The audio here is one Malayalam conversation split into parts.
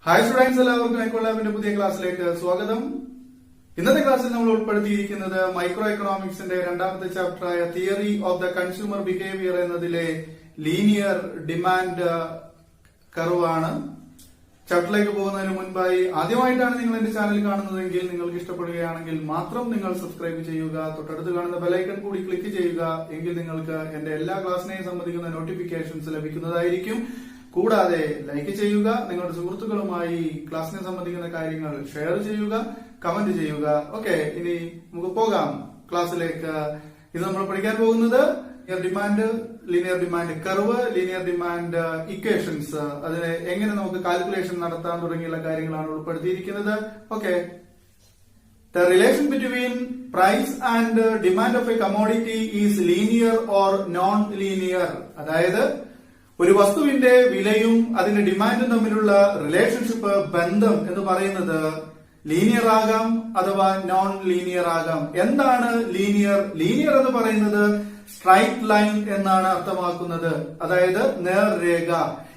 ഹായ് സ്റ്റുഡൻസ്, എല്ലാവർക്കും ഐക്കോളാബിന്റെ പുതിയ ക്ലാസ്സിലേക്ക് സ്വാഗതം. ഇന്നത്തെ ക്ലാസ്സിൽ നമ്മൾ ഉൾപ്പെടുത്തിയിരിക്കുന്നത് മൈക്രോ എക്കണോമിക്സിന്റെ രണ്ടാമത്തെ ചാപ്റ്ററായ theory of the consumer behaviour എന്നതിലെ ലീനിയർ ഡിമാൻഡ് കർവ് ആണ്. ചാപ്റ്ററിലേക്ക് പോകുന്നതിന് മുൻപായി ആദ്യമായിട്ടാണ് നിങ്ങൾ എന്റെ ചാനൽ കാണുന്നതെങ്കിൽ നിങ്ങൾക്ക് ഇഷ്ടപ്പെടുകയാണെങ്കിൽ മാത്രം നിങ്ങൾ സബ്സ്ക്രൈബ് ചെയ്യുക. തൊട്ടടുത്ത് കാണുന്ന ബെലൈക്കൺ കൂടി ക്ലിക്ക് ചെയ്യുക. എങ്കിൽ നിങ്ങൾക്ക് എന്റെ എല്ലാ ക്ലാസ്സിനെയും സംബന്ധിക്കുന്ന നോട്ടിഫിക്കേഷൻസ് ലഭിക്കുന്നതായിരിക്കും. കൂടാതെ ലൈക്ക് ചെയ്യുക, നിങ്ങളുടെ സുഹൃത്തുക്കളുമായി ക്ലാസ്സിനെ സംബന്ധിക്കുന്ന കാര്യങ്ങൾ ഷെയർ ചെയ്യുക, കമന്റ് ചെയ്യുക. ഓക്കെ, ഇനി നമുക്ക് പോകാം ക്ലാസ്സിലേക്ക്. ഇത് നമ്മൾ പഠിക്കാൻ പോകുന്നത് linear demand curve, linear demand equations, അതിനെ എങ്ങനെ നമുക്ക് കാൽക്കുലേഷൻ നടത്താൻ തുടങ്ങിയുള്ള കാര്യങ്ങളാണ് ഉൾപ്പെടുത്തിയിരിക്കുന്നത്. Okay, the relation between price and demand of a commodity is linear or non-linear. അതായത് ഒരു വസ്തുവിന്റെ വിലയും അതിന്റെ ഡിമാൻഡും തമ്മിലുള്ള റിലേഷൻഷിപ്പ്, ബന്ധം എന്ന് പറയുന്നത് ലീനിയർ ആകാം അഥവാ നോൺ ലീനിയർ ആകാം. എന്താണ് ലീനിയർ? ലീനിയർ എന്ന് പറയുന്നത് സ്ട്രൈറ്റ് ലൈൻ എന്നാണ് അർത്ഥമാക്കുന്നത്, അതായത് നേർരേഖ.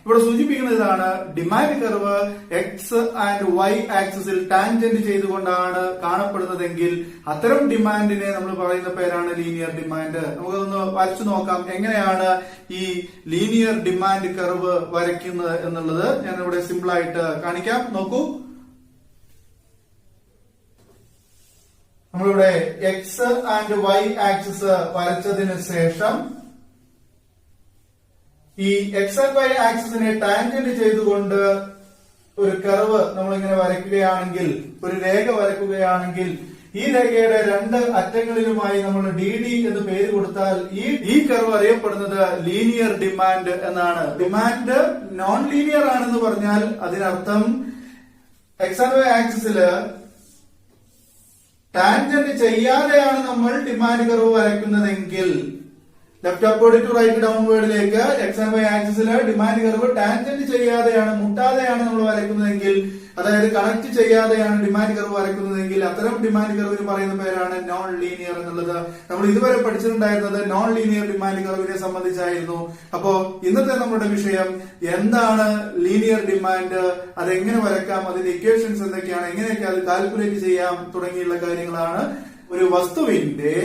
ഇവിടെ സൂചിപ്പിക്കുന്നത് ഇതാണ്, demand curve X and Y ആക്സിസിൽ ടാൻജന്റ് ചെയ്തുകൊണ്ടാണ് കാണപ്പെടുന്നതെങ്കിൽ അത്തരം ഡിമാൻഡിനെ നമ്മൾ പറയുന്ന പേരാണ് ലീനിയർ ഡിമാൻഡ്. നമുക്കതൊന്ന് വരച്ചു നോക്കാം, എങ്ങനെയാണ് ഈ ലീനിയർ ഡിമാൻഡ് കർവ് വരയ്ക്കുന്നത് എന്നുള്ളത് ഞാൻ ഇവിടെ സിമ്പിൾ ആയിട്ട് കാണിക്കാം. നോക്കൂ, നമ്മളിവിടെ എക്സ് ആൻഡ് വൈ ആക്സിസ് വരച്ചതിന് ശേഷം ഈ എക്സ് ആൻഡ് വൈ ആക്സിസിനെ ടാൻജന്റ് ചെയ്തുകൊണ്ട് ഒരു കർവ് നമ്മളിങ്ങനെ വരയ്ക്കുകയാണെങ്കിൽ, ഒരു രേഖ വരയ്ക്കുകയാണെങ്കിൽ, ഈ രേഖയുടെ രണ്ട് അറ്റങ്ങളിലുമായി നമ്മൾ ഡി ഡി എന്ന് പേര് കൊടുത്താൽ ഈ കർവ് അറിയപ്പെടുന്നത് ലീനിയർ ഡിമാൻഡ് എന്നാണ്. ഡിമാൻഡ് നോൺ ലീനിയർ ആണെന്ന് പറഞ്ഞാൽ അതിനർത്ഥം എക്സ് ആൻഡ് വൈ ആക്സിസില് ടാൻജന്റ് ചെയ്യാതെയാണ് നമ്മൾ ഡിമാൻഡ് കർവ് വരയ്ക്കുന്നതെങ്കിൽ, ലെഫ്റ്റ് അപ്വേർഡ് ടു റൈറ്റ് ഡൗൺവേർഡിലേക്ക് എക്സ് ആൻഡ് വൈ ആക്സിസില് ഡിമാൻഡ് കർവ് ടാൻജന്റ് ചെയ്യാതെയാണ്, മുട്ടാതെയാണ് നമ്മൾ വരയ്ക്കുന്നതെങ്കിൽ, അതായത് കണക്ട് ചെയ്യാതെയാണ് ഡിമാൻഡ് കർവ് വരയ്ക്കുന്നതെങ്കിൽ അത്തരം ഡിമാൻഡ് കർവിന് പറയുന്ന പേരാണ് നോൺ ലീനിയർ എന്നുള്ളത്. നമ്മൾ ഇതുവരെ പഠിച്ചിട്ടുണ്ടായിരുന്നത് നോൺ ലീനിയർ ഡിമാൻഡ് കർവിനെ സംബന്ധിച്ചായിരുന്നു. അപ്പോ ഇന്നത്തെ നമ്മുടെ വിഷയം എന്താണ് ലീനിയർ ഡിമാൻഡ്, അതെങ്ങനെ വരയ്ക്കാം, അതിന്റെ ഇക്വേഷൻസ് എന്തൊക്കെയാണ്, എങ്ങനെയൊക്കെ അത് കാൽക്കുലേറ്റ് ചെയ്യാം തുടങ്ങിയുള്ള കാര്യങ്ങളാണ്. ഒരു വസ്തുവിന്റെ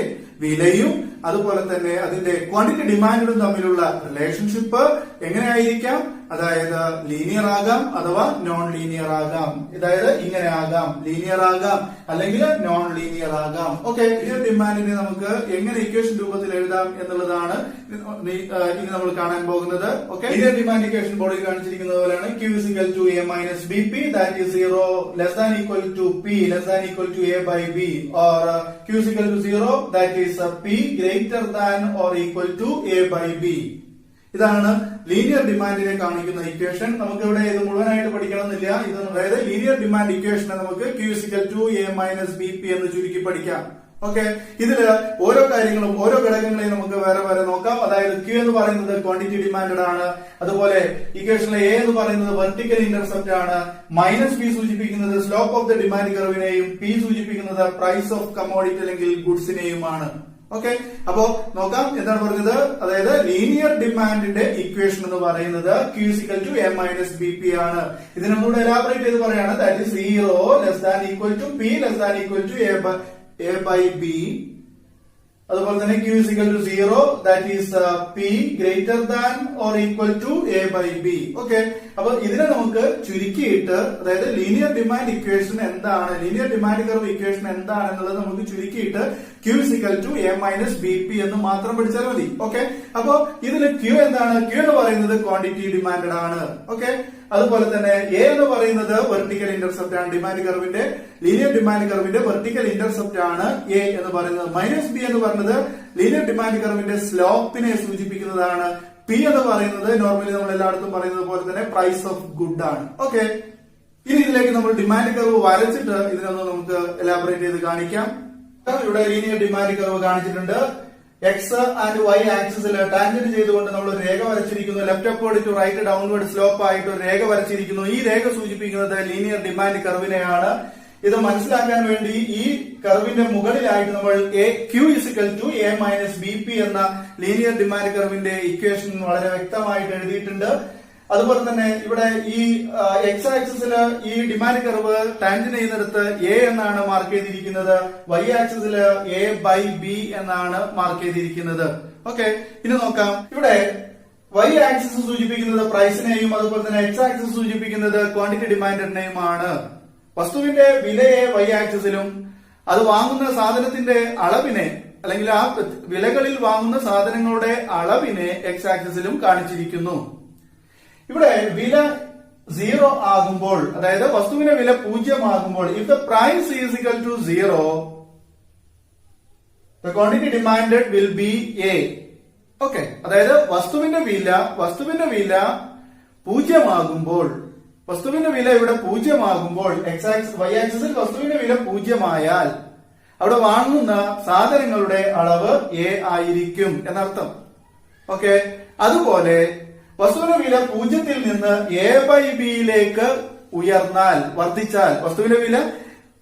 വിലയും അതുപോലെ തന്നെ അതിന്റെ ക്വാണ്ടിറ്റി ഡിമാൻഡും തമ്മിലുള്ള റിലേഷൻഷിപ്പ് എങ്ങനെയായിരിക്കാം, അതായത് ലീനിയർ ആകാം അഥവാ നോൺ ലീനിയർ ആകാം. അതായത് ഇങ്ങനെ ആകാം, ലീനിയർ ആകാം അല്ലെങ്കിൽ നോൺ ലീനിയർ ആകാം. ഓക്കെ, ലീനിയർ ഡിമാൻഡിനെ നമുക്ക് എങ്ങനെ ഇക്വേഷൻ രൂപത്തിൽ എഴുതാം എന്നുള്ളതാണ് ഇനി നമ്മൾ കാണാൻ പോകുന്നത്. ഓക്കെ, ലീനിയർ ഡിമാൻഡ് ഇക്വേഷൻ ബോർഡിൽ കാണിച്ചിരിക്കുന്നത് പോലെയാണ്. Q is equal to A minus BP, that is 0 less than equal to P less than equal to A by B, or Q is equal to 0, that is P greater than or equal to A by B. ഇതാണ് ലീനിയർ ഡിമാൻഡിനെ കാണിക്കുന്ന ഇക്വേഷൻ. നമുക്ക് ഇവിടെ ഇത് മുഴുവനായിട്ട് പഠിക്കണമെന്നില്ല. ഇത് അതായത് ലീനിയർ ഡിമാൻഡ് ഇക്വേഷനെ നമുക്ക് Q is equal to A minus BP എന്ന് ചുരുക്കി പഠിക്കാം. ഓക്കെ, ഇതില് ഓരോ കാര്യങ്ങളും ഓരോ ഘടകങ്ങളെയും നമുക്ക് വേറെ വേറെ നോക്കാം. അതായത് Q എന്ന് പറയുന്നത് ക്വാണ്ടിറ്റി ഡിമാൻഡ് ആണ്, അതുപോലെ ഇക്വേഷനിലെ A എന്ന് പറയുന്നത് വെർട്ടിക്കൽ ഇന്റർസെപ്റ്റ് ആണ്, മൈനസ് P സൂചിപ്പിക്കുന്നത് സ്ലോപ്പ് ഓഫ് ദ ഡിമാൻഡ് കർവിനെയും P സൂചിപ്പിക്കുന്നത് പ്രൈസ് ഓഫ് കമോഡിറ്റി അല്ലെങ്കിൽ ഗുഡ്സിനെയുമാണ്. ഓക്കെ, അപ്പോ നോക്കാം എന്താണ് പറഞ്ഞത്. അതായത് ലീനിയർ ഡിമാൻഡിന്റെ ഇക്വേഷൻ എന്ന് പറയുന്നത് Q is equal to A minus BP ആണ്. ഇതിനൊന്നുകൂടെ എലാബറേറ്റ് ചെയ്ത് പറയാണ്, that is 0 less than equal to P less than equal to A by B. അതുപോലെ തന്നെ Q is equal to 0, that is P greater than or equal to A by B. Okay, അപ്പൊ ഇതിനെ നമുക്ക് ചുരുക്കിയിട്ട്, അതായത് ലീനിയർ ഡിമാൻഡ് ഇക്വേഷൻ എന്താണ്, ലീനിയർ ഡിമാൻഡ് കർവ് ഇക്വേഷൻ എന്താണെന്നുള്ളത് നമുക്ക് ചുരുക്കിയിട്ട് Q is equal to A minus BP എന്ന് മാത്രം പഠിച്ചാൽ മതി. ഓക്കെ, അപ്പോ ഇതിൽ Q എന്താണ്? Q എന്ന് പറയുന്നത് ക്വാണ്ടിറ്റി ഡിമാൻഡ് ആണ്. ഓക്കെ, അതുപോലെ തന്നെ A എന്ന് പറയുന്നത് വെർട്ടിക്കൽ ഇന്റർസെപ്റ്റ് ആണ്. ഡിമാൻഡ് കർവിന്റെ ലീനിയർ ഡിമാൻഡ് കർവിന്റെ വെർട്ടിക്കൽ ഇന്റർസെപ്റ്റ് ആണ് A എന്ന് പറയുന്നത്. മൈനസ് B എന്ന് പറയുന്നത് ലീനിയർ ഡിമാൻഡ് കർവിന്റെ സ്ലോപ്പിനെ സൂചിപ്പിക്കുന്നതാണ്. P എന്ന് പറയുന്നത് നോർമലി നമ്മൾ എല്ലായിടത്തും പറയുന്നത് പോലെ തന്നെ പ്രൈസ് ഓഫ് ഗുഡ് ആണ്. ഓക്കെ, ഇനി ഇതിലേക്ക് നമ്മൾ ഡിമാൻഡ് കർവ് വരച്ചിട്ട് ഇതിനൊന്ന് നമുക്ക് എലാബറേറ്റ് ചെയ്ത് കാണിക്കാം. ഇവിടെ ലീനിയർ ഡിമാൻഡ് കർവ് കാണിച്ചിട്ടുണ്ട്. എക്സ് ആൻഡ് വൈ ആക്സിസിൽ ടാൻജന്റ് ചെയ്തുകൊണ്ട് നമ്മൾ ഒരു രേഖ വരച്ചിരിക്കുന്നു. Left upward to right downward slope ആയിട്ട് ഒരു രേഖ വരച്ചിരിക്കുന്നു. ഈ രേഖ സൂചിപ്പിക്കുന്നത് ലീനിയർ ഡിമാൻഡ് കർവിനെയാണ്. ഇത് മനസ്സിലാക്കാൻ വേണ്ടി ഈ കർവിന്റെ മുകളിലായിട്ട് നമ്മൾ Q is equal to A minus BP എന്ന ലീനിയർ ഡിമാൻഡ് കർവിന്റെ ഇക്വേഷൻ വളരെ വ്യക്തമായിട്ട് എഴുതിയിട്ടുണ്ട്. അതുപോലെ തന്നെ ഇവിടെ ഈ എക്സ് ആക്സിസില് ഈ ഡിമാൻഡ് കർവ് ടാൻജന്റ് ചെയ്യുന്നിടത്ത് എ എന്നാണ് മാർക്ക് ചെയ്തിരിക്കുന്നത്, വൈ ആക്സിസില് എ ബൈ ബി എന്നാണ് മാർക്ക് ചെയ്തിരിക്കുന്നത്. ഓക്കെ, ഇനി നോക്കാം. ഇവിടെ വൈ ആക്സിസ് സൂചിപ്പിക്കുന്നത് പ്രൈസിനെയും അതുപോലെ തന്നെ എക്സ് ആക്സിസ് സൂചിപ്പിക്കുന്നത് ക്വാണ്ടിറ്റി ഡിമാൻഡിനെയുമാണ്. വസ്തുവിന്റെ വിലയെ വൈ ആക്സിസിലും അത് വാങ്ങുന്ന സാധനത്തിന്റെ അളവിനെ അല്ലെങ്കിൽ ആ വിലകളിൽ വാങ്ങുന്ന സാധനങ്ങളുടെ അളവിനെ എക്സ് ആക്സിസിലും കാണിച്ചിരിക്കുന്നു. ഇവിടെ വില 0 ആകുമ്പോൾ, അതായത് വസ്തുവിന്റെ വില 0 ആകുമ്പോൾ, if the price is equal to 0, the quantity demanded will be a. Okay, അതായത് വസ്തുവിന്റെ വില 0 ആകുമ്പോൾ, വസ്തുവിന്റെ വില ഇവിടെ 0 ആകുമ്പോൾ എക്സ് ആക്സിസ് വൈ ആക്സിസിൽ വസ്തുവിന്റെ വില 0 ആയാൽ അവിടെ വാങ്ങുന്ന സാധനങ്ങളുടെ അളവ് എ ആയിരിക്കും എന്നർത്ഥം. ഓക്കെ, അതുപോലെ വസ്തുവിന്റെ വില 0-ൽ നിന്ന് എ ബൈ ബിയിലേക്ക് ഉയർന്നാൽ, വർദ്ധിച്ചാൽ, വസ്തുവിന്റെ വില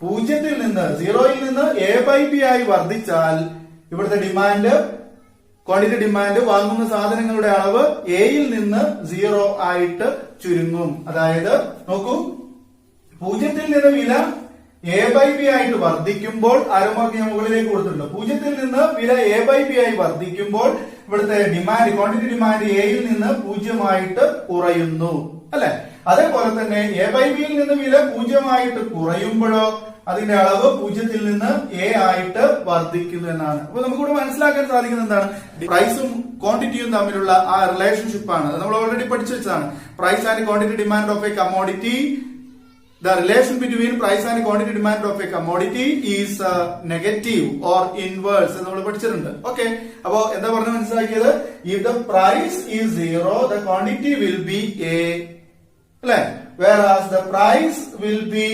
0-ൽ നിന്ന് 0-ൽ നിന്ന് എ ബൈ ബി ആയി വർദ്ധിച്ചാൽ ഇവിടുത്തെ ഡിമാൻഡ്, ക്വാണ്ടിറ്റി ഡിമാൻഡ്, വാങ്ങുന്ന സാധനങ്ങളുടെ അളവ് എയിൽ നിന്ന് 0 ആയിട്ട് ചുരുങ്ങും. അതായത് നോക്കൂ, 0-ൽ നിന്ന് വില എ ബൈ ബി ആയിട്ട് വർദ്ധിക്കുമ്പോൾ, ആരോമാർക്ക് ഞാൻ മുകളിലേക്ക് കൊടുത്തിട്ടുണ്ട്, 0-ൽ നിന്ന് വില എ ബൈ ബി ആയി വർദ്ധിക്കുമ്പോൾ ഇവിടുത്തെ ഡിമാൻഡ്, ക്വാണ്ടിറ്റി ഡിമാൻഡ് എയിൽ നിന്ന് 0 ആയിട്ട് കുറയുന്നു അല്ലെ. അതേപോലെ തന്നെ എ ബൈ ബിയിൽ നിന്ന് വില 0 ആയിട്ട് കുറയുമ്പോഴോ അതിന്റെ അളവ് 0-ൽ നിന്ന് എ ആയിട്ട് വർദ്ധിക്കുന്നു എന്നാണ്. അപ്പൊ നമുക്കിവിടെ മനസ്സിലാക്കാൻ സാധിക്കുന്നത് എന്താണ്, പ്രൈസും ക്വാണ്ടിറ്റിയും തമ്മിലുള്ള ആ റിലേഷൻഷിപ്പ് ആണ്. നമ്മൾ ഓൾറെഡി പഠിച്ചു വെച്ചതാണ്. Price and quantity demand of a commodity, the relation between price and quantity demand of a commodity is negative or inverse എന്ന് നമ്മൾ പഠിച്ചിട്ടുണ്ട്. ഓക്കെ, അപ്പോ എന്താ പറഞ്ഞ മനസ്സിലാക്കിയത്, if the price is 0, the quantity will be A, അല്ലെ, whereas the price will be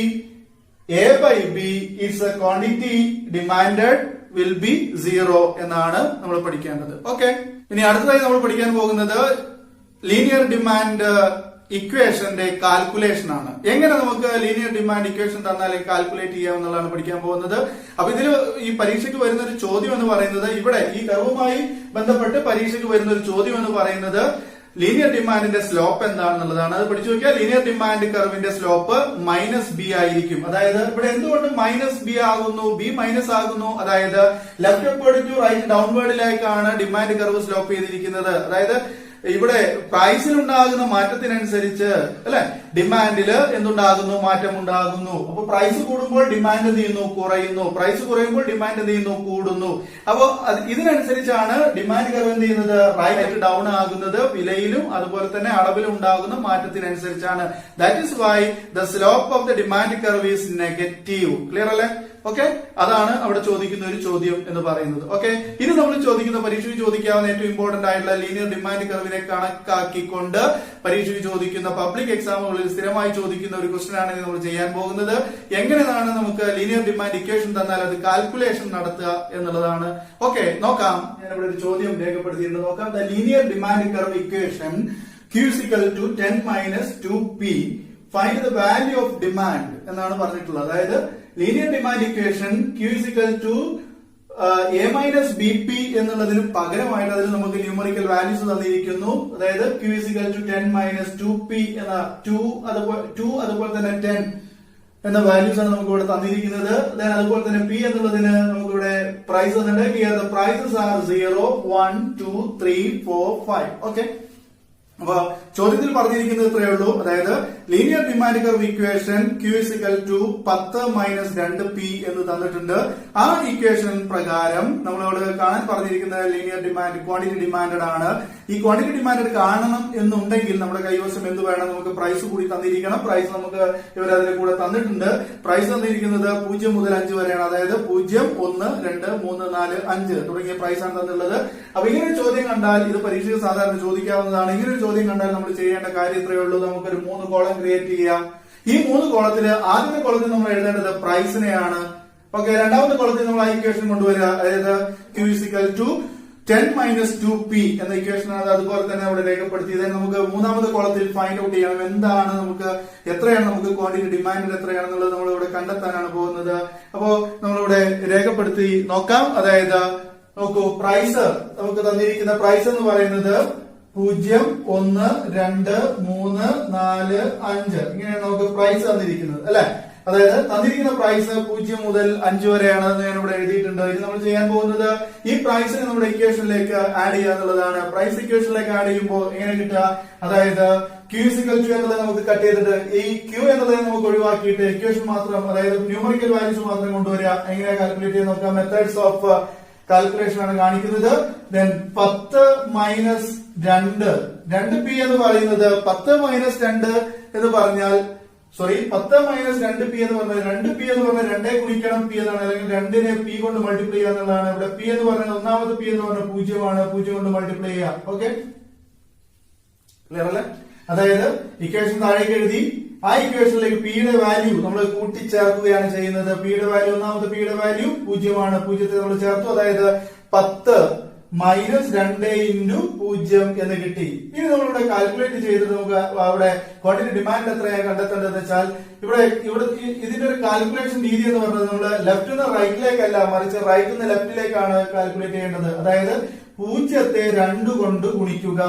A by B, its quantity demanded will be 0 എന്നാണ് നമ്മൾ പഠിക്കേണ്ടത്. ഓക്കെ, ഇനി അടുത്തതായി നമ്മൾ പഠിക്കാൻ പോകുന്നത് ലീനിയർ ഡിമാൻഡ് ഇക്വേഷന്റെ കാൽക്കുലേഷൻ ആണ്. എങ്ങനെ നമുക്ക് ലീനിയർ ഡിമാൻഡ് ഇക്വേഷൻ തന്നാൽ കാൽക്കുലേറ്റ് ചെയ്യാമെന്നുള്ളതാണ് പഠിക്കാൻ പോകുന്നത്. അപ്പൊ ഇതിൽ ഈ പരീക്ഷയ്ക്ക് വരുന്ന ഒരു ചോദ്യം എന്ന് പറയുന്നത്, ഇവിടെ ഈ കർവുമായി ബന്ധപ്പെട്ട് പരീക്ഷയ്ക്ക് വരുന്ന ഒരു ചോദ്യം എന്ന് പറയുന്നത് ലീനിയർ ഡിമാൻഡിന്റെ സ്ലോപ്പ് എന്താണെന്നുള്ളതാണ്. അത് പഠിച്ചു നോക്കിയാൽ ലീനിയർ ഡിമാൻഡ് കർവിന്റെ സ്ലോപ്പ് -b ആയിരിക്കും. അതായത് ഇവിടെ എന്തുകൊണ്ട് -b ആകുന്നു, b മൈനസ് ആകുന്നു, അതായത് ലെഫ്റ്റ് അപ്വേർഡ് ടു റൈറ്റ് ഡൗൺവേർഡിലേക്കാണ് ഡിമാൻഡ് കർവ് സ്ലോപ്പ് ചെയ്തിരിക്കുന്നത്. അതായത് ഇവിടെ പ്രൈസിൽ ഉണ്ടാകുന്ന മാറ്റത്തിനനുസരിച്ച് അല്ലെ ഡിമാൻഡില് എന്തുണ്ടാകുന്നു, മാറ്റം ഉണ്ടാകുന്നു. അപ്പൊ പ്രൈസ് കൂടുമ്പോൾ ഡിമാൻഡ് എന്ത് ചെയ്യുന്നു, കുറയുന്നു. പ്രൈസ് കുറയുമ്പോൾ ഡിമാൻഡ് എന്ത് ചെയ്യുന്നു, കൂടുന്നു. അപ്പോ ഇതിനനുസരിച്ചാണ് ഡിമാൻഡ് കർവ് എന്ത് ചെയ്യുന്നത്, റൈറ്റ് ഡൗൺ ആകുന്നത്. വിലയിലും അതുപോലെ തന്നെ അളവിലും ഉണ്ടാകുന്ന മാറ്റത്തിനനുസരിച്ചാണ്. That is why the slope of the demand curve is negative. Clear അല്ലേ? ഓക്കെ, അതാണ് അവിടെ ചോദിക്കുന്ന ഒരു ചോദ്യം എന്ന് പറയുന്നത്. ഓക്കെ, ഇനി നമ്മൾ ചോദിക്കുന്ന, പരീക്ഷയ്ക്ക് ചോദിക്കാവുന്ന ഏറ്റവും ഇമ്പോർട്ടന്റ് ആയിട്ടുള്ള ലീനിയർ ഡിമാൻഡ് കർവിനെ കണക്കാക്കിക്കൊണ്ട് പരീക്ഷയ്ക്ക് ചോദിക്കുന്ന, പബ്ലിക് എക്സാമുകളിൽ സ്ഥിരമായി ചോദിക്കുന്ന ഒരു ക്വസ്റ്റൻ ആണ് നമ്മൾ ചെയ്യാൻ പോകുന്നത്. എങ്ങനെയാണ് നമുക്ക് ലീനിയർ ഡിമാൻഡ് ഇക്വേഷൻ തന്നാൽ അത് കാൽക്കുലേഷൻ നടത്തുക എന്നുള്ളതാണ്. ഓക്കെ, നോക്കാം. ഞാൻ ഇവിടെ ഒരു ചോദ്യം രേഖപ്പെടുത്തിയിട്ടുണ്ട്, നോക്കാം. The linear demand curve equation Q is equal to 10 minus 2p, find the value of demand എന്നാണ് പറഞ്ഞിട്ടുള്ളത്. അതായത് linear demand equation Q is equal to a minus bp എന്നുള്ളതിന് പകരമായിട്ട് അതിൽ നമുക്ക് ന്യൂമറിക്കൽ വാല്യൂസ് തന്നിരിക്കുന്നു. അതായത് Q is equal to 10 minus 2p എന്ന 2 അതുപോലെ തന്നെ 10 എന്ന വാല്യൂസ് ആണ് നമുക്ക് ഇവിടെ തന്നിരിക്കുന്നത്. അതുപോലെ തന്നെ p എന്നുള്ളതിന് നമുക്ക് ഇവിടെ പ്രൈസ് തന്നിട്ടുണ്ട്. Here the prices are 0, 1, 2, 3, 4, 5. Okay, അപ്പൊ ചോദ്യത്തിൽ പറഞ്ഞിരിക്കുന്നത് ഇത്രയേ ഉള്ളൂ. അതായത് linear demand curve equation Q is equal to 10 minus 2p എന്ന് തന്നിട്ടുണ്ട്. ആ ഇക്വേഷൻ പ്രകാരം നമ്മളോട് കാണാൻ പറഞ്ഞിരിക്കുന്നത് ലീനിയർ ഡിമാൻഡ് ക്വാണ്ടിറ്റി ഡിമാൻഡഡ് ആണ്. ഈ ക്വാണ്ടിറ്റി ഡിമാൻഡഡ് കാണണം എന്നുണ്ടെങ്കിൽ നമ്മുടെ കൈവശം എന്ത് വേണം, നമുക്ക് പ്രൈസ് കൂടി തന്നിരിക്കണം. പ്രൈസ് നമുക്ക് ഇവരതിന്റെ കൂടെ തന്നിട്ടുണ്ട്. പ്രൈസ് തന്നിരിക്കുന്നത് 0 മുതൽ 5 വരെയാണ്. അതായത് 0, 1, 2, 3, 4, 5 തുടങ്ങിയ പ്രൈസ് ആണ് തന്നിട്ടുള്ളത്. അപ്പൊ ഇങ്ങനെ ഒരു ചോദ്യം കണ്ടാൽ, ഇത് പരീക്ഷയിൽ സാധാരണ ചോദിക്കാവുന്നതാണ്. ഇങ്ങനെ ഒരു ചോദ്യം കണ്ടാൽ നമ്മൾ ചെയ്യേണ്ട കാര്യം ഇത്രയേ ഉള്ളൂ. നമുക്കൊരു 3 കോളം ക്രിയേറ്റ് ചെയ്യാം. ഈ 3 കോളത്തില് ആദ്യത്തെ കോളത്തിൽ നമ്മൾ എഴുതേണ്ടത് പ്രൈസിനെയാണ്. ഓക്കെ, രണ്ടാമത്തെ കോളത്തിൽ നമ്മൾ ആ ഇക്വേഷൻ കൊണ്ടുവരിക. അതായത് Q is equal to 10 minus 2p എന്ന ഇക്വേഷൻ ആണ്. അതുപോലെ തന്നെ അവിടെ രേഖപ്പെടുത്തിയത്. നമുക്ക് മൂന്നാമത്തെ കോളത്തിൽ ഫൈൻഡ് ഔട്ട് ചെയ്യണം എന്താണ് നമുക്ക്, എത്രയാണ് നമുക്ക് ക്വാണ്ടിറ്റി ഡിമാൻഡ് എത്രയാണെന്നുള്ളത് നമ്മൾ ഇവിടെ കണ്ടെത്താനാണ് പോകുന്നത്. അപ്പോ നമ്മളിവിടെ രേഖപ്പെടുത്തി നോക്കാം. അതായത് നോക്കൂ, പ്രൈസ് നമുക്ക് തന്നിരിക്കുന്ന പ്രൈസ് എന്ന് പറയുന്നത് 0 1 2 3 4 5 ഇങ്ങനെയാണ് നമുക്ക് പ്രൈസ് തന്നിരിക്കുന്നത് അല്ലെ. അതായത് തന്നിരിക്കുന്ന പ്രൈസ് 0 മുതൽ 5 വരെയാണ് ഞാൻ ഇവിടെ എഴുതിയിട്ടുണ്ട്. ഇനി നമ്മൾ ചെയ്യാൻ പോകുന്നത് ഈ പ്രൈസിനെ നമ്മുടെ ഇക്വേഷനിലേക്ക് ആഡ് ചെയ്യുക എന്നുള്ളതാണ്. പ്രൈസ് ഇക്വേഷനിലേക്ക് ആഡ് ചെയ്യുമ്പോൾ എങ്ങനെ കിട്ടുക, അതായത് Q എന്നുള്ളത് നമുക്ക് കട്ട് ചെയ്തിട്ട് ഈ Q എന്നുള്ളത് നമുക്ക് ഒഴിവാക്കിയിട്ട് ഇക്വേഷൻ മാത്രം, അതായത് ന്യൂമറിക്കൽ വാല്യൂസ് മാത്രം കൊണ്ടുവരിക. എങ്ങനെയാ കാൽക്കുലേറ്റ് ചെയ്ത് നോക്കാം. മെത്തേഡ്സ് ഓഫ് കാൽക്കുലേഷൻ ആണ് കാണിക്കുന്നത്. ദെൻ 10 മൈനസ് 2p എന്ന് പറയുന്നത് 10 മൈനസ് 2 എന്ന് പറഞ്ഞാൽ 10 മൈനസ് 2p എന്ന് പറഞ്ഞാൽ 2p എന്ന് പറഞ്ഞാൽ 2 ഗുണിക്കണം p എന്നാണ്, അല്ലെങ്കിൽ 2നെ p കൊണ്ട് മൾട്ടിപ്ലൈ ചെയ്യുക എന്നുള്ളതാണ്. ഇവിടെ p എന്ന് പറഞ്ഞാൽ ഒന്നാമത് p എന്ന് പറഞ്ഞാൽ 0 ആണ്, 0 കൊണ്ട് മൾട്ടിപ്ലൈ ചെയ്യുക. ഓക്കെ, ക്ലിയർ അല്ലേ? അതായത് ഇക്വേഷൻ താഴേക്ക് എഴുതി ആ ഇക്വേഷനിലേക്ക് p യുടെ വാല്യൂ നമ്മൾ കൂട്ടിച്ചേർക്കുകയാണ് ചെയ്യുന്നത്. p യുടെ വാല്യൂ, ഒന്നാമത് p യുടെ വാല്യൂ 0 ആണ്, 0 നമ്മൾ ചേർത്തു. അതായത് 10 മൈനസ് 2 ഇൻറ്റു 0 എന്ന് കിട്ടി. ഇനി നമ്മളിവിടെ കാൽക്കുലേറ്റ് ചെയ്തിട്ട് നമുക്ക് അവിടെ ക്വാണ്ടിറ്റി ഡിമാൻഡ് എത്രയാണ് കണ്ടെത്തേണ്ടതെന്ന് വെച്ചാൽ ഇവിടെ ഇതിന്റെ ഒരു കാൽക്കുലേഷൻ രീതി എന്ന് പറഞ്ഞത് നമ്മൾ ലെഫ്റ്റ് നിന്ന് റൈറ്റിലേക്കല്ല, മറിച്ച് റൈറ്റ് നിന്ന് ലെഫ്റ്റിലേക്കാണ് കാൽക്കുലേറ്റ് ചെയ്യേണ്ടത്. അതായത് 0ത്തെ 2 കൊണ്ട് ഗുണിക്കുക,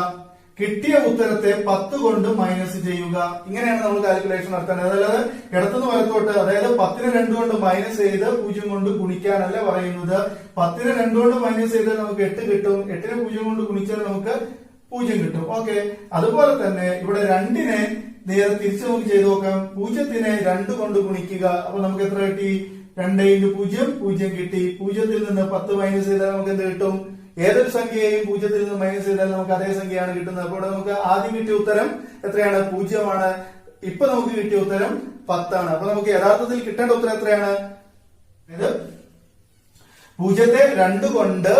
കിട്ടിയ ഉത്തരത്തെ 10 കൊണ്ട് മൈനസ് ചെയ്യുക. ഇങ്ങനെയാണ് നമ്മൾ കാൽക്കുലേഷൻ നടത്തേണ്ടത്. അതായത് ഇടത്തുനിന്ന് വലത്തോട്ട്, അതായത് 10നെ 2 കൊണ്ട് മൈനസ് ചെയ്ത് 0 കൊണ്ട് ഗുണിക്കാനല്ല പറയുന്നത്. 10നെ 2 കൊണ്ട് മൈനസ് ചെയ്താൽ നമുക്ക് 8 കിട്ടും, 8നെ 0 കൊണ്ട് ഗുണിച്ചാൽ നമുക്ക് 0 കിട്ടും. ഓക്കെ, അതുപോലെ തന്നെ ഇവിടെ 2നെ നേരെ തിരിച്ചു നമുക്ക് ചെയ്ത് നോക്കാം. 0നെ 2 കൊണ്ട് ഗുണിക്കുക, അപ്പൊ നമുക്ക് എത്ര കിട്ടി? 2 ഇൻറ്റു 0 0 കിട്ടി. 0ത്തിൽ നിന്ന് 10 മൈനസ് ചെയ്താൽ നമുക്ക് എന്ത് കിട്ടും? ഏതൊരു സംഖ്യയെയും 0ത്തിൽ നിന്ന് മൈനസ് ചെയ്താൽ നമുക്ക് അതേ സംഖ്യയാണ് കിട്ടുന്നത്. അപ്പോൾ നമുക്ക് ആദ്യം കിട്ടിയ ഉത്തരം എത്രയാണ്? 0 ആണ്. ഇപ്പൊ നമുക്ക് കിട്ടിയ ഉത്തരം 10 ആണ്. അപ്പൊ നമുക്ക് യഥാർത്ഥത്തിൽ കിട്ടേണ്ട ഉത്തരം എത്രയാണ്? 0ത്തെ 2 കൊണ്ട്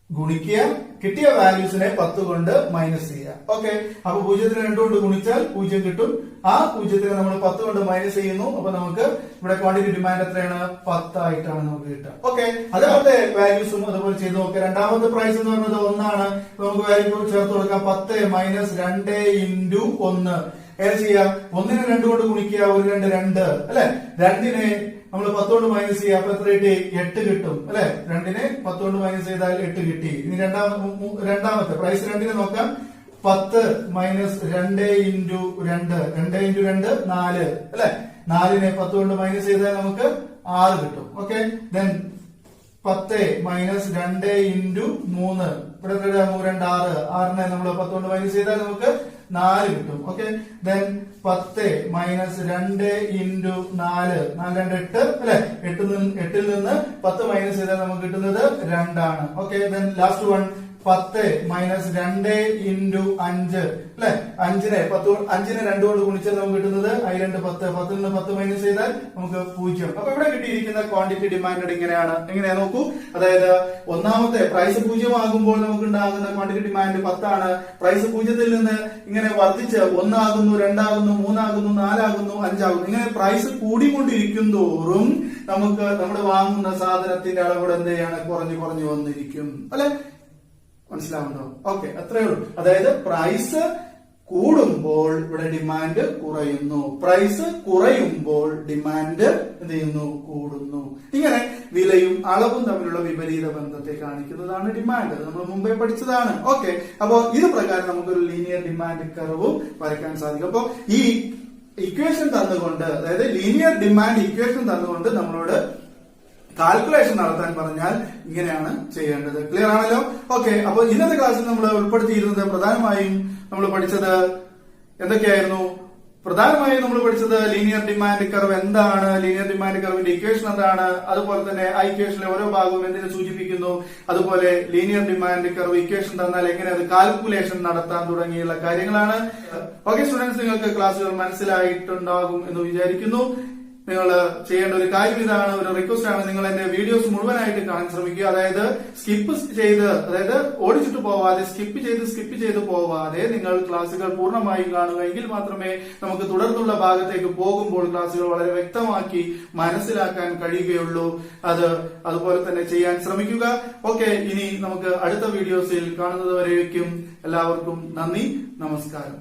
ഗുണിക്കുക, കിട്ടിയ വാല്യൂസിനെ 10 കൊണ്ട് മൈനസ് ചെയ്യുക. ഓക്കെ, അപ്പൊ 0ത്തിന് 2 കൊണ്ട് ഗുണിച്ചാൽ 0 കിട്ടും. ആ 0ത്തിന് നമ്മൾ 10 കൊണ്ട് മൈനസ് ചെയ്യുന്നു. അപ്പൊ നമുക്ക് ഇവിടെ ക്വാണ്ടിറ്റി ഡിമാൻഡ് എത്രയാണ്? 10 ആയിട്ടാണ് നമുക്ക് കിട്ടുക. ഓക്കെ, അതേപോലത്തെ വാല്യൂസും അതുപോലെ ചെയ്ത് നോക്കുക. രണ്ടാമത്തെ പ്രൈസ് എന്ന് പറയുന്നത് 1 ആണ്. നമുക്ക് വാല്യൂ ചേർത്ത് കൊടുക്കാം. 10 മൈനസ് 2 ഇൻറ്റു 1. ഏത് ചെയ്യാം? 1നെ 2 കൊണ്ട് ഗുണിക്കുക, 1 2 2 അല്ലെ. 2നെ നമ്മൾ 10 കൊണ്ട് മൈനസ് ചെയ്യുക, അപ്പൊ എത്ര കിട്ടി? 8 കിട്ടും അല്ലെ. 2നെ 10 കൊണ്ട് മൈനസ് ചെയ്താൽ 8 കിട്ടി. ഇനി രണ്ടാമത്തെ പ്രൈസ് 2നെ നോക്കാം. 10 മൈനസ് 2 ഇൻറ്റു 2, 2 ഇൻറ്റു 2 4 അല്ലെ. 4നെ 10 കൊണ്ട് മൈനസ് ചെയ്താൽ നമുക്ക് 6 കിട്ടും. ഓക്കെ, ദെൻ 10 മൈനസ് 2 ഇൻറ്റു 3, ഇവിടെ 3 2 6, 6നെ നമ്മൾ 10 കൊണ്ട് മൈനസ് ചെയ്താൽ നമുക്ക് 4 കിട്ടും. ഓക്കെ, ദെൻ 10 മൈനസ് 2 ഇൻറ്റു 4, 4 2 8 അല്ലെ. 8ൽ നിന്ന് 10 മൈനസ് ചെയ്താൽ നമുക്ക് കിട്ടുന്നത് 2 ആണ്. Okay, then last one 10 minus 2 into 5 അല്ലെ. 5നെ 2 കൊണ്ട് ഗുണിച്ചാൽ നമുക്ക് കിട്ടുന്നത് 2 10, 10ൽ നിന്ന് 10 മൈനസ് ചെയ്താൽ നമുക്ക് 0. അപ്പൊ ഇവിടെ കിട്ടിയിരിക്കുന്ന ക്വാണ്ടിറ്റി ഡിമാൻഡ് എങ്ങനെയാ നോക്കൂ. അതായത് ഒന്നാമത്തെ പ്രൈസ് 0 ആകുമ്പോൾ നമുക്ക് ഉണ്ടാകുന്ന ക്വാണ്ടിറ്റി ഡിമാൻഡ് 10 ആണ്. പ്രൈസ് 0ത്തിൽ നിന്ന് ഇങ്ങനെ വർദ്ധിച്ച് 1 ആകുന്നു, 2 ആകുന്നു, 3 ആകുന്നു, 4 ആകുന്നു, 5 ആകുന്നു. ഇങ്ങനെ പ്രൈസ് കൂടിക്കൊണ്ടിരിക്കും തോറും നമുക്ക് നമ്മൾ വാങ്ങുന്ന സാധനത്തിന്റെ അളവ് എന്ത് ചെയ്യാണ്? കുറഞ്ഞു വന്നിരിക്കും അല്ലെ. മനസ്സിലാവുണ്ടോ? ഓക്കെ, അത്രയേ ഉള്ളൂ. അതായത് പ്രൈസ് കൂടുമ്പോൾ ഇവിടെ ഡിമാൻഡ് കുറയുന്നു, പ്രൈസ് കുറയുമ്പോൾ ഡിമാൻഡ് എന്ത് ചെയ്യുന്നു? കൂടുന്നു. ഇങ്ങനെ വിലയും അളവും തമ്മിലുള്ള വിപരീത ബന്ധത്തെ കാണിക്കുന്നതാണ് ഡിമാൻഡ്. നമ്മൾ മുമ്പേ പഠിച്ചതാണ്. ഓക്കെ, അപ്പോ ഇത് പ്രകാരം നമുക്കൊരു ലീനിയർ ഡിമാൻഡ് കർവും വരയ്ക്കാൻ സാധിക്കും. അപ്പോ ഈ ഇക്വേഷൻ തന്നുകൊണ്ട്, അതായത് ലീനിയർ ഡിമാൻഡ് ഇക്വേഷൻ തന്നുകൊണ്ട് നമ്മളോട് കാൽക്കുലേഷൻ നടത്താൻ പറഞ്ഞാൽ ഇങ്ങനെയാണ് ചെയ്യേണ്ടത്. ക്ലിയർ ആണല്ലോ? ഓക്കെ, അപ്പൊ ഇന്നത്തെ ക്ലാസ്സിൽ നമ്മൾ ഉൾപ്പെടുത്തിയിരുന്നത് പ്രധാനമായും നമ്മൾ പഠിച്ചത് എന്തൊക്കെയായിരുന്നു? പ്രധാനമായും നമ്മൾ പഠിച്ചത് ലീനിയർ ഡിമാൻഡ് കർവ് എന്താണ്, ലീനിയർ ഡിമാൻഡ് കർവിന്റെ ഇക്വേഷൻ എന്താണ്, അതുപോലെ തന്നെ ആ ഇക്വേഷനിലെ ഓരോ ഭാഗവും എന്തിനെ സൂചിപ്പിക്കുന്നു, അതുപോലെ ലീനിയർ ഡിമാൻഡ് കർവ് ഇക്വേഷൻ തന്നാൽ എങ്ങനെ അത് കാൽക്കുലേഷൻ നടത്താൻ തുടങ്ങിയുള്ള കാര്യങ്ങളാണ്. ഓക്കെ സ്റ്റുഡൻസ്, നിങ്ങൾക്ക് ക്ലാസ്സുകൾ മനസ്സിലായിട്ടുണ്ടാകും എന്ന് വിചാരിക്കുന്നു. നിങ്ങൾ ചെയ്യേണ്ട ഒരു കാര്യം ഇതാണ്, ഒരു റിക്വസ്റ്റ് ആണ്. നിങ്ങൾ എന്റെ വീഡിയോസ് മുഴുവനായിട്ട് കാണാൻ ശ്രമിക്കുക. അതായത് സ്കിപ്പ് ചെയ്ത്, അതായത് ഓടിച്ചിട്ട് പോവാതെ, സ്കിപ്പ് ചെയ്ത് പോവാതെ നിങ്ങൾ ക്ലാസ്സുകൾ പൂർണ്ണമായും കാണുക. എങ്കിൽ മാത്രമേ നമുക്ക് തുടർന്നുള്ള ഭാഗത്തേക്ക് പോകുമ്പോൾ ക്ലാസ്സുകൾ വളരെ വ്യക്തമാക്കി മനസ്സിലാക്കാൻ കഴിയുകയുള്ളൂ. അതുപോലെ തന്നെ ചെയ്യാൻ ശ്രമിക്കുക. ഓക്കെ, ഇനി നമുക്ക് അടുത്ത വീഡിയോസിൽ കാണുന്നത് വരേക്കും എല്ലാവർക്കും നന്ദി, നമസ്കാരം.